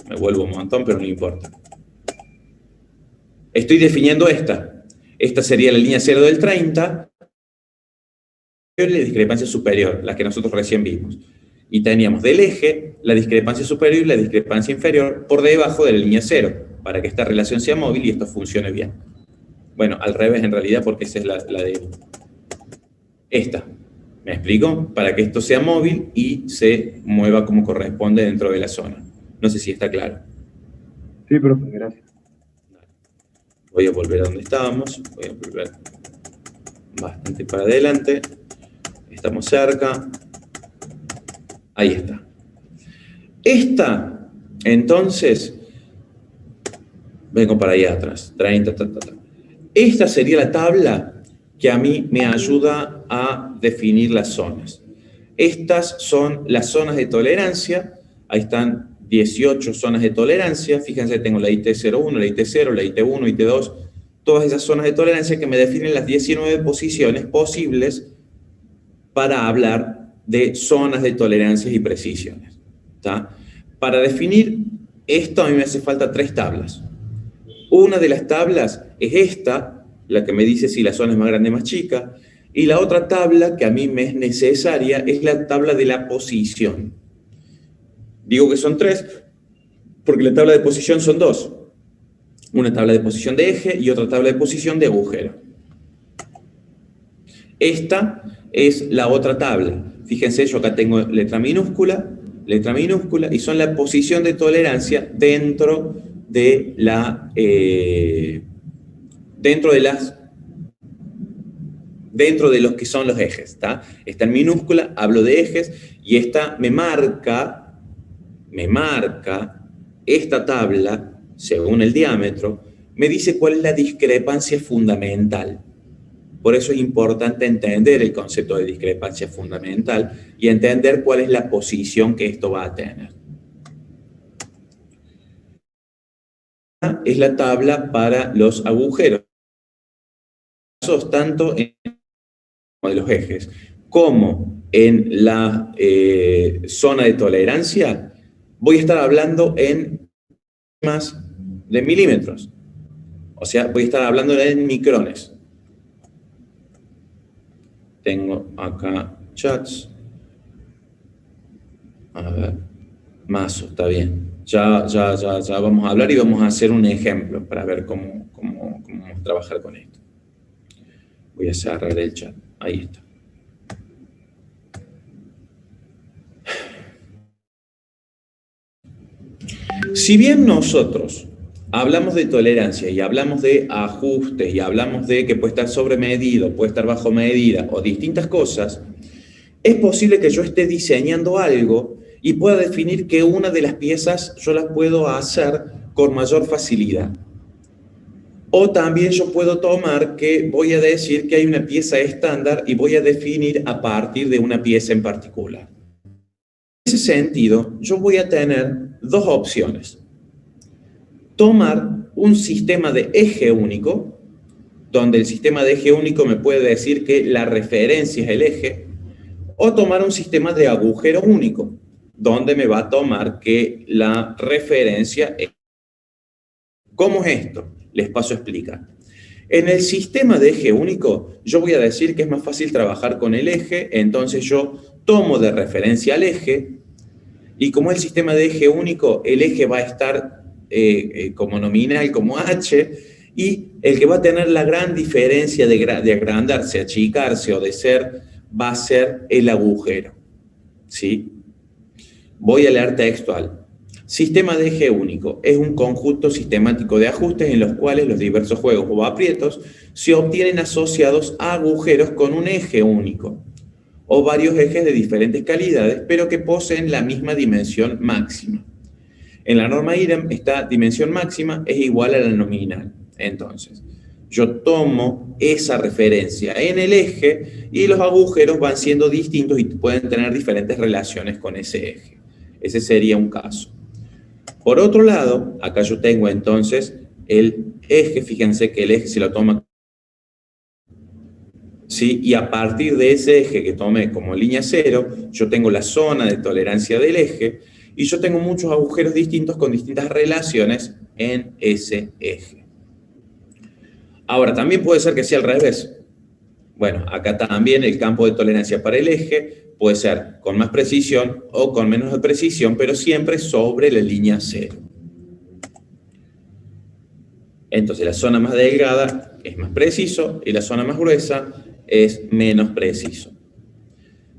Me vuelvo un montón, pero no importa. Estoy definiendo esta. Esta sería la línea 0 del 30. Y la discrepancia superior, la que nosotros recién vimos. Y teníamos del eje la discrepancia superior y la discrepancia inferior por debajo de la línea 0, para que esta relación sea móvil y esto funcione bien. Bueno, al revés en realidad, porque esa es la de esta. ¿Me explico? Para que esto sea móvil y se mueva como corresponde dentro de la zona. No sé si está claro. Sí, profe, gracias. Voy a volver a donde estábamos. Voy a volver bastante para adelante. Estamos cerca. Ahí está. Esta, entonces, vengo para allá atrás. 30, Esta sería la tabla que a mí me ayuda a definir las zonas. Estas son las zonas de tolerancia. Ahí están 18 zonas de tolerancia. Fíjense, tengo la IT01, la IT0, la IT1, IT2. Todas esas zonas de tolerancia que me definen las 19 posiciones posibles para hablar de zonas de tolerancias y precisiones. ¿Tá? Para definir esto a mí me hace falta 3 tablas. Una de las tablas es esta, la que me dice si la zona es más grande o más chica, y la otra tabla que a mí me es necesaria es la tabla de la posición. Digo que son 3 porque la tabla de posición son 2. Una tabla de posición de eje y otra tabla de posición de agujero. Esta es la otra tabla. Fíjense, yo acá tengo letra minúscula, y son la posición de tolerancia dentro de los que son los ejes. ¿Tá? Está en minúscula, hablo de ejes, y esta me marca esta tabla, según el diámetro, me dice cuál es la discrepancia fundamental. Por eso es importante entender el concepto de discrepancia fundamental y entender cuál es la posición que esto va a tener. Es la tabla para los agujeros, tanto en de los ejes como en la zona de tolerancia. Voy a estar hablando en más de milímetros. O sea, voy a estar hablando en micrones. Tengo acá chats. A ver, mazo, está bien. Ya vamos a hablar y vamos a hacer un ejemplo para ver cómo vamos a trabajar con esto. Voy a cerrar el chat. Ahí está. Si bien nosotros hablamos de tolerancia y hablamos de ajustes y hablamos de que puede estar sobremedido, puede estar bajo medida o distintas cosas, es posible que yo esté diseñando algo y pueda definir que una de las piezas yo las puedo hacer con mayor facilidad. O también yo puedo tomar que voy a decir que hay una pieza estándar y voy a definir a partir de una pieza en particular. En ese sentido, yo voy a tener 2 opciones. Tomar un sistema de eje único, donde el sistema de eje único me puede decir que la referencia es el eje, o tomar un sistema de agujero único, donde me va a tomar que la referencia es. ¿Cómo es esto? Les paso a explicar. En el sistema de eje único, yo voy a decir que es más fácil trabajar con el eje, entonces yo tomo de referencia al eje, y como es el sistema de eje único, el eje va a estar como nominal, como H, y el que va a tener la gran diferencia de agrandarse, achicarse o de ser, va a ser el agujero. ¿sí? Voy a leer textual. Sistema de eje único es un conjunto sistemático de ajustes en los cuales los diversos juegos o aprietos se obtienen asociados a agujeros con un eje único o varios ejes de diferentes calidades, pero que poseen la misma dimensión máxima. En la norma IREM, esta dimensión máxima es igual a la nominal. Entonces, yo tomo esa referencia en el eje y los agujeros van siendo distintos y pueden tener diferentes relaciones con ese eje. Ese sería un caso. Por otro lado, acá yo tengo entonces el eje, fíjense que el eje se lo toma, ¿sí? Y a partir de ese eje que tomé como línea cero, yo tengo la zona de tolerancia del eje y yo tengo muchos agujeros distintos con distintas relaciones en ese eje. Ahora, también puede ser que sea al revés. Bueno, acá también el campo de tolerancia para el eje puede ser con más precisión o con menos precisión, pero siempre sobre la línea cero. Entonces, la zona más delgada es más preciso y la zona más gruesa es menos preciso.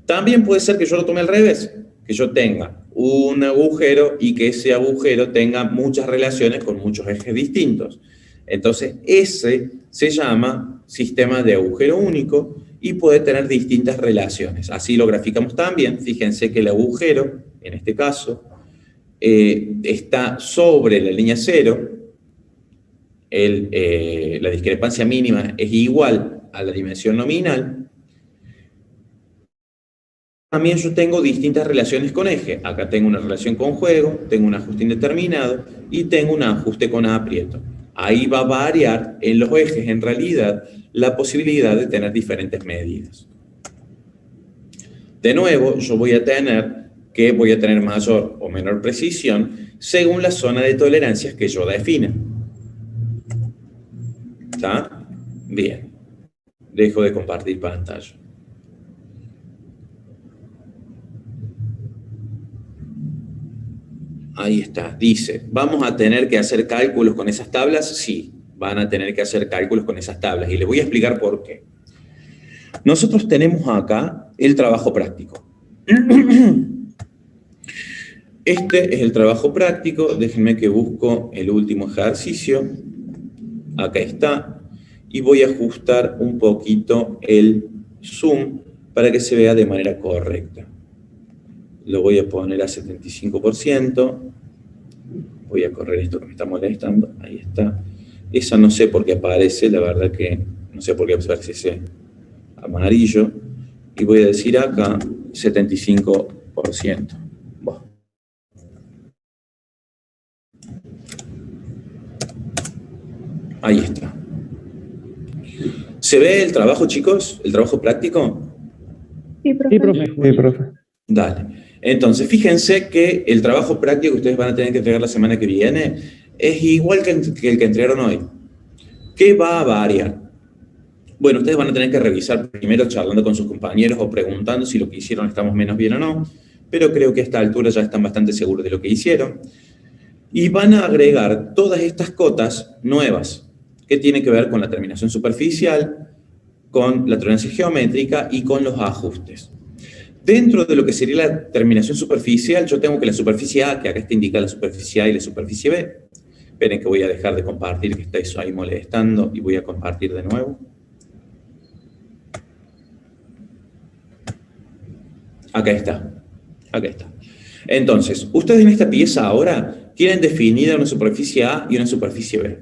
También puede ser que yo lo tome al revés, que yo tenga un agujero y que ese agujero tenga muchas relaciones con muchos ejes distintos. Entonces, ese se llama sistema de agujero único y puede tener distintas relaciones. Así lo graficamos también. Fíjense que el agujero, en este caso, está sobre la línea cero. La discrepancia mínima es igual a la dimensión nominal. También yo tengo distintas relaciones con eje. Acá tengo una relación con juego, tengo un ajuste indeterminado y tengo un ajuste con aprieto. Ahí va a variar en los ejes, en realidad, la posibilidad de tener diferentes medidas. De nuevo, yo voy a tener mayor o menor precisión según la zona de tolerancias que yo defina. ¿Está? Bien. Dejo de compartir pantalla. Ahí está, dice, ¿vamos a tener que hacer cálculos con esas tablas? Sí, van a tener que hacer cálculos con esas tablas y les voy a explicar por qué. Nosotros tenemos acá el trabajo práctico. Este es el trabajo práctico, déjenme que busco el último ejercicio. Acá está. Y voy a ajustar un poquito el zoom para que se vea de manera correcta. Lo voy a poner a 75%. Voy a correr esto que me está molestando. Ahí está. Esa no sé por qué aparece, la verdad que no sé por qué aparece ese amarillo. Y voy a decir acá 75%. Bueno. Ahí está. ¿Se ve el trabajo, chicos? ¿El trabajo práctico? Sí, profe. Sí, profe. Dale. Entonces, fíjense que el trabajo práctico que ustedes van a tener que entregar la semana que viene es igual que el que entregaron hoy. ¿Qué va a variar? Bueno, ustedes van a tener que revisar primero charlando con sus compañeros o preguntando si lo que hicieron estamos menos bien o no, pero creo que a esta altura ya están bastante seguros de lo que hicieron. Y van a agregar todas estas cotas nuevas, que tienen que ver con la terminación superficial, con la tolerancia geométrica y con los ajustes. Dentro de lo que sería la terminación superficial, yo tengo que la superficie A, que acá está indicada la superficie A y la superficie B. Esperen que voy a dejar de compartir, que estáis ahí molestando, y voy a compartir de nuevo. Acá está. Acá está. Entonces, ustedes en esta pieza ahora tienen definida una superficie A y una superficie B.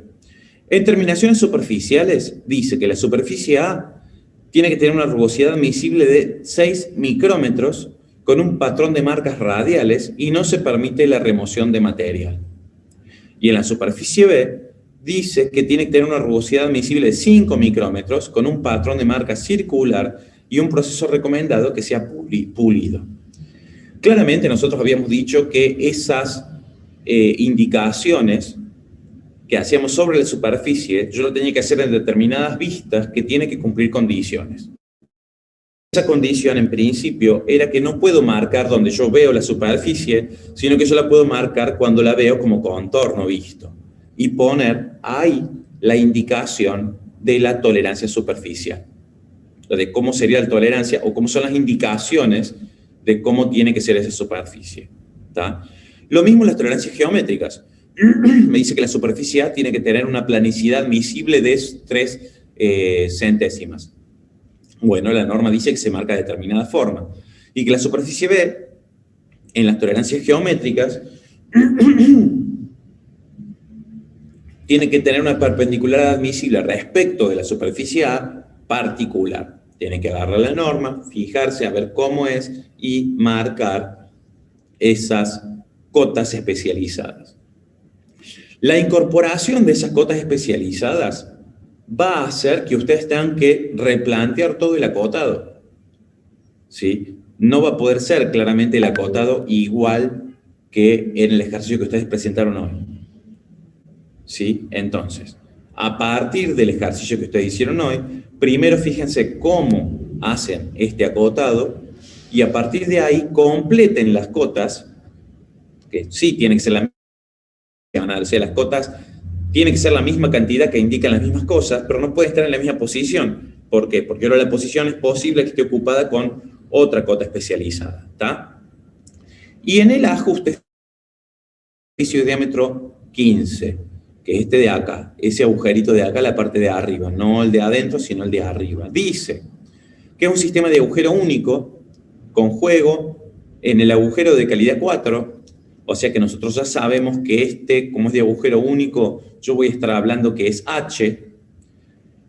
En terminaciones superficiales, dice que la superficie A tiene que tener una rugosidad admisible de 6 micrómetros con un patrón de marcas radiales y no se permite la remoción de material. Y en la superficie B dice que tiene que tener una rugosidad admisible de 5 micrómetros con un patrón de marca circular y un proceso recomendado que sea pulido. Claramente nosotros habíamos dicho que esas indicaciones que hacíamos sobre la superficie, yo lo tenía que hacer en determinadas vistas que tiene que cumplir condiciones. Esa condición, en principio, era que no puedo marcar donde yo veo la superficie, sino que yo la puedo marcar cuando la veo como contorno visto. Y poner ahí la indicación de la tolerancia superficial. De cómo sería la tolerancia o cómo son las indicaciones de cómo tiene que ser esa superficie. ¿Tá? Lo mismo las tolerancias geométricas. Me dice que la superficie A tiene que tener una planicidad admisible de 3 centésimas. Bueno, la norma dice que se marca de determinada forma. Y que la superficie B, en las tolerancias geométricas, tiene que tener una perpendicular admisible respecto de la superficie A particular. Tiene que agarrar la norma, fijarse a ver cómo es y marcar esas cotas especializadas. La incorporación de esas cotas especializadas va a hacer que ustedes tengan que replantear todo el acotado. ¿Sí? No va a poder ser claramente el acotado igual que en el ejercicio que ustedes presentaron hoy. ¿Sí? Entonces, a partir del ejercicio que ustedes hicieron hoy, primero fíjense cómo hacen este acotado y a partir de ahí completen las cotas, que sí tienen que ser la misma, o sea, las cotas tienen que ser la misma cantidad que indican las mismas cosas, pero no pueden estar en la misma posición. ¿Por qué? Porque ahora la posición es posible que esté ocupada con otra cota especializada. ¿Tá? Y en el ajuste de diámetro 15, que es este de acá, ese agujerito de acá, la parte de arriba, no el de adentro, sino el de arriba. Dice que es un sistema de agujero único con juego en el agujero de calidad 4, o sea que nosotros ya sabemos que este, como es de agujero único, yo voy a estar hablando que es H,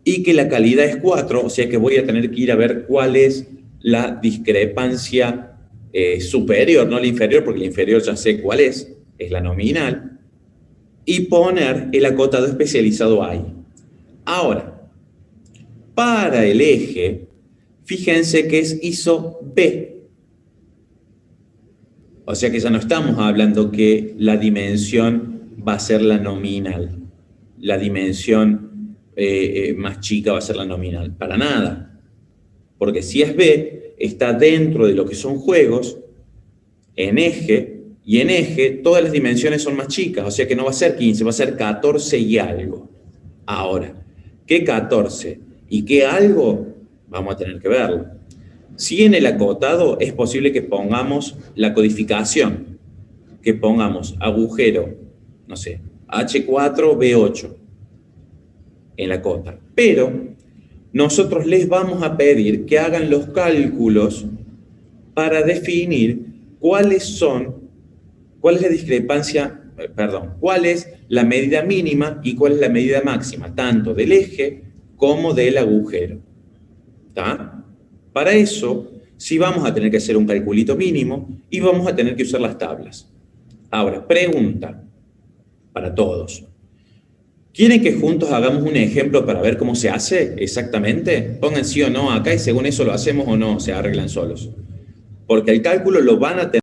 y que la calidad es 4, o sea que voy a tener que ir a ver cuál es la discrepancia superior, no la inferior, porque la inferior ya sé cuál es la nominal, y poner el acotado especializado ahí. Ahora, para el eje, fíjense que es ISO B. O sea que ya no estamos hablando que la dimensión va a ser la nominal. La dimensión más chica va a ser la nominal. Para nada. Porque si es B, está dentro de lo que son juegos, en eje, y en eje todas las dimensiones son más chicas. O sea que no va a ser 15, va a ser 14 y algo. Ahora, ¿qué 14 y qué algo? Vamos a tener que verlo. Si en el acotado es posible que pongamos la codificación, que pongamos agujero, no sé, H4B8 en la cota. Pero nosotros les vamos a pedir que hagan los cálculos para definir cuál es la discrepancia, cuál es la medida mínima y cuál es la medida máxima, tanto del eje como del agujero. ¿Está? Para eso, sí vamos a tener que hacer un calculito mínimo y vamos a tener que usar las tablas. Ahora, pregunta para todos. ¿Quieren que juntos hagamos un ejemplo para ver cómo se hace exactamente? Pongan sí o no acá y según eso lo hacemos o no, se arreglan solos. Porque el cálculo lo van a tener